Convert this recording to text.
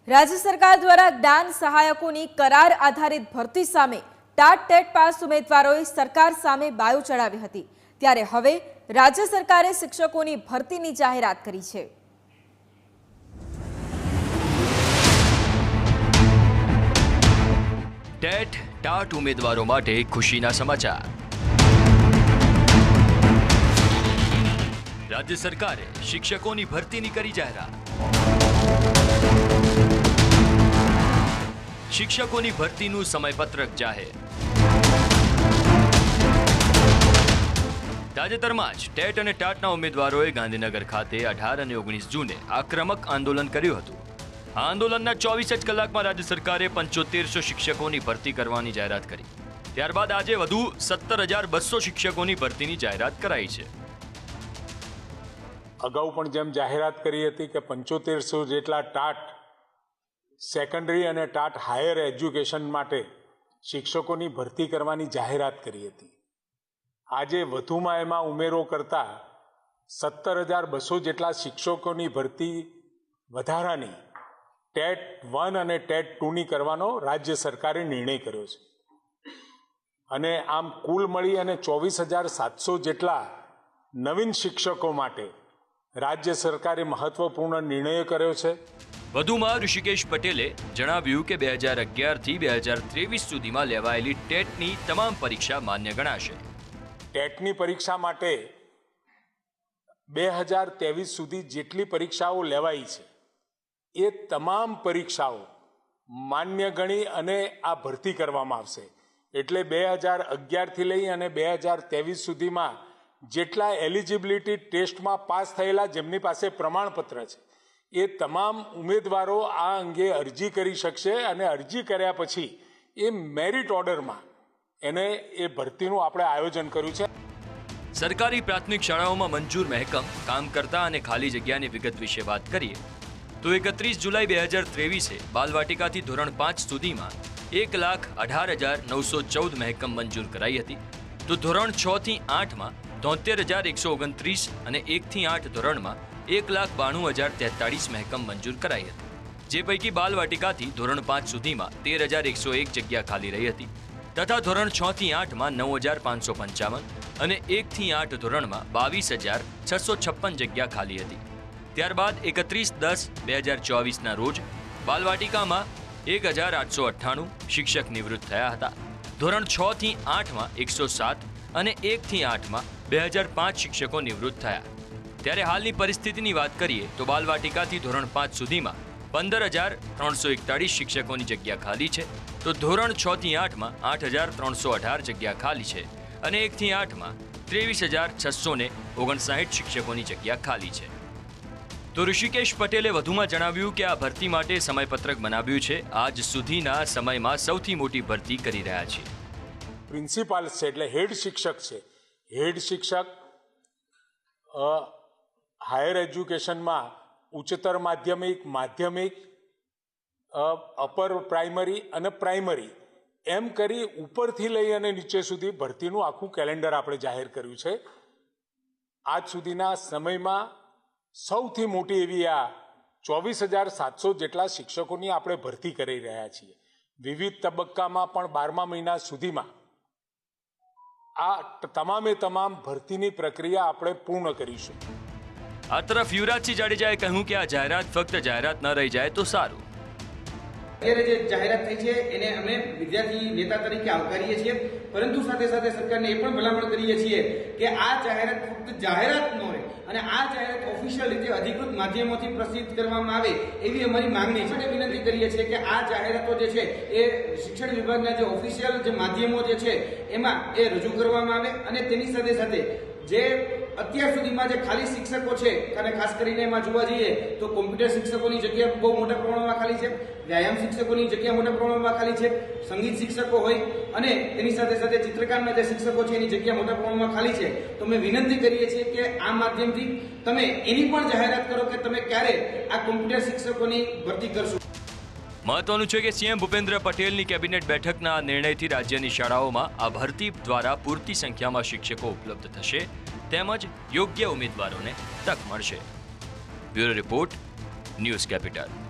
રાજ્ય સરકાર દ્વારા જ્ઞાન સહાયકોની કરાર આધારિત ભરતી સામે ટાટ પાસ ઉમેદવારોએ સરકાર સામે બાયો ચડાવી હતી, ત્યારે હવે રાજ્ય સરકારે શિક્ષકોની ભરતીની જાહેરાત કરી છે। ટેટ ટાટ ઉમેદવારો માટે ખુશીના સમાચાર। રાજ્ય સરકારે શિક્ષકોની ભરતીની કરી જાહેરાત। શિક્ષકોની ભરતીનું સમયપત્રક જાહેર। તાજેતરમાં જ ટેટ અને ટાટના ઉમેદવારોએ ગાંધીનગર ખાતે 18 અને 19 જૂને આક્રમક આંદોલન કર્યું હતું। આ આંદોલનના 24 જ કલાકમાં રાજ્ય સરકારે 7500 શિક્ષકોની ભરતી કરવાની જાહેરાત કરી। ત્યારબાદ આજે વધુ 17200 શિક્ષકોની ભરતીની જાહેરાત કરાઈ છે। અગાઉ પણ જેમ જાહેરાત કરી હતી કે 7500 જેટલા ટાટ સેકન્ડરી અને ટાટ હાયર એજ્યુકેશન માટે શિક્ષકોની ભરતી કરવાની જાહેરાત કરી હતી। આજે વધુમાં એમાં ઉમેરો કરતા 17200 જેટલા શિક્ષકોની ભરતી વધારાની ટેટ 1 અને ટેટ 2ની કરવાનો રાજ્ય સરકારે નિર્ણય કર્યો છે અને આમ કુલ મળી અને 24700 જેટલા નવીન શિક્ષકો માટે રાજ્ય સરકારે મહત્વપૂર્ણ નિર્ણય કર્યો છે। વધુમાં ઋષિકેશ પટેલે જણાવ્યું કે 2011 થી 2023 સુધીમાં લેવાયેલી ટેટની તમામ પરીક્ષા માન્ય ગણાશે। ટેટની પરીક્ષા માટે 2023 સુધી જેટલી પરીક્ષાઓ લેવાઈ છે એ તમામ પરીક્ષાઓ માન્ય ગણી અને આ ભરતી કરવામાં આવશે। એટલે 2011 થી લઈ અને 2023 સુધીમાં જેટલા એલિજિબિલિટી ટેસ્ટમાં પાસ થયેલા જેમની પાસે પ્રમાણપત્ર છે એ તમામ ઉમેદવારો આ અંગે અરજી કરી શકશે અને અરજી કર્યા પછી એ મેરિટ ઓર્ડરમાં એને એ ભરતીનું આપણે આયોજન કર્યું છે। સરકારી પ્રાથમિક શાળાઓમાં મંજૂર મહેકમ કામ કરતા અને ખાલી જગ્યાની વિગત વિશે વાત કરીએ તો 31 જુલાઈ 2023 બાલવાટિકાથી ધોરણ 5 સુધીમાં 1,18,914 મહેકમ મંજૂર કરાઈ હતી, તો ધોરણ 6 થી 8માં 73,129 અને 1 થી 8 ધોરણમાં 1,92,043 મહેકમ મંજૂર કરાઈ હતી, જે પૈકી બાલવાટિકાથી ધોરણ 5 સુધીમાં 13,101 જગ્યા ખાલી રહી હતી તથા ધોરણ 6 થી 8માં 9,555 અને 1 થી 8 ધોરણમાં 22,656 જગ્યા ખાલી હતી। ત્યારબાદ 31/10/2024ના રોજ બાલવાટિકામાં 1,898 શિક્ષક નિવૃત્ત થયા હતા, ધોરણ 6 થી 8માં 107 અને 1 થી 8માં 2005 શિક્ષકો નિવૃત્ત થયા। ત્યારે હાલની પરિસ્થિતિની વાત કરીએ તો બાલવાટિકાથી ધોરણ 5 સુધીમાં 15,341 શિક્ષકોની જગ્યા ખાલી છે, તો ધોરણ 6 થી 8માં 8,318 જગ્યા ખાલી છે અને 1 થી 8માં 23,659 શિક્ષકોની જગ્યા ખાલી છે। તો ઋષિકેશ પટેલે વધુમાં જણાવ્યું કે આ ભરતી માટે સમયપત્રક બનાવ્યું છે। આજ સુધીના સમયમાં સૌથી મોટી ભરતી કરી રહ્યા છીએ। પ્રિન્સિપાલ છે એટલે હેડ શિક્ષક છે। હેડ શિક્ષક હાયર એજ્યુકેશનમાં ઉચ્ચતર માધ્યમિક, માધ્યમિક, અપર પ્રાઇમરી અને પ્રાઇમરી એમ કરી ઉપરથી લઈ અને નીચે સુધી ભરતીનું આખું કેલેન્ડર આપણે જાહેર કર્યું છે। આજ સુધીના સમયમાં સૌથી મોટી એવી આ 24,700 જેટલા શિક્ષકોની આપણે ભરતી કરી રહ્યા છીએ। વિવિધ તબક્કામાં પણ 12મા મહિના સુધીમાં આ તમામ ભરતીની પ્રક્રિયા આપણે પૂર્ણ કરીશું। આ તરફ યુવરાજસિંહ જાડેજાએ કહ્યું કે આ જાહેરાત ફક્ત જાહેરાત ન રહી જાય તો સારું। અત્યારે જે જાહેરાત થઈ છે એને અમે વિદ્યાર્થી નેતા તરીકે આવકારીએ છીએ, પરંતુ સાથે સાથે સરકારને એ પણ ભલામણ કરીએ છીએ કે આ જાહેરાત ફક્ત જાહેરાત ન રહે અને આ જાહેરાત ઓફિશિયલ રીતે અધિકૃત માધ્યમોથી પ્રસિદ્ધ કરવામાં આવે એવી અમારી માંગણી છે। વિનંતી કરીએ છીએ કે આ જાહેરાતો જે છે એ શિક્ષણ વિભાગના જે ઓફિશિયલ જે માધ્યમો જે છે એમાં એ રજૂ કરવામાં આવે અને તેની સાથે સાથે જે અત્યાર સુધીમાં જે ખાલી શિક્ષકો છે અને ખાસ કરીને એમાં જોવા જઈએ તો કોમ્પ્યુટર શિક્ષકોની જગ્યા બહુ મોટા પ્રમાણમાં ખાલી છે, વ્યાયામ શિક્ષકોની જગ્યા મોટા પ્રમાણમાં ખાલી છે, સંગીત શિક્ષકો હોય અને તેની સાથે સાથે ચિત્રકારના જે શિક્ષકો છે એની જગ્યા મોટા પ્રમાણમાં ખાલી છે। તો અમે વિનંતી કરીએ છીએ કે આ માધ્યમથી તમે એની પણ જાહેરાત કરો કે તમે ક્યારે આ કોમ્પ્યુટર શિક્ષકોની ભરતી કરશો। મહત્વનું છે કે સીએમ ભૂપેન્દ્ર પટેલની કેબિનેટ બેઠકના નિર્ણયથી રાજ્યની શાળાઓમાં આ ભરતી દ્વારા પૂરતી સંખ્યામાં શિક્ષકો ઉપલબ્ધ થશે તેમજ યોગ્ય ઉમેદવારોને તક મળશે। Bureau report, news capital.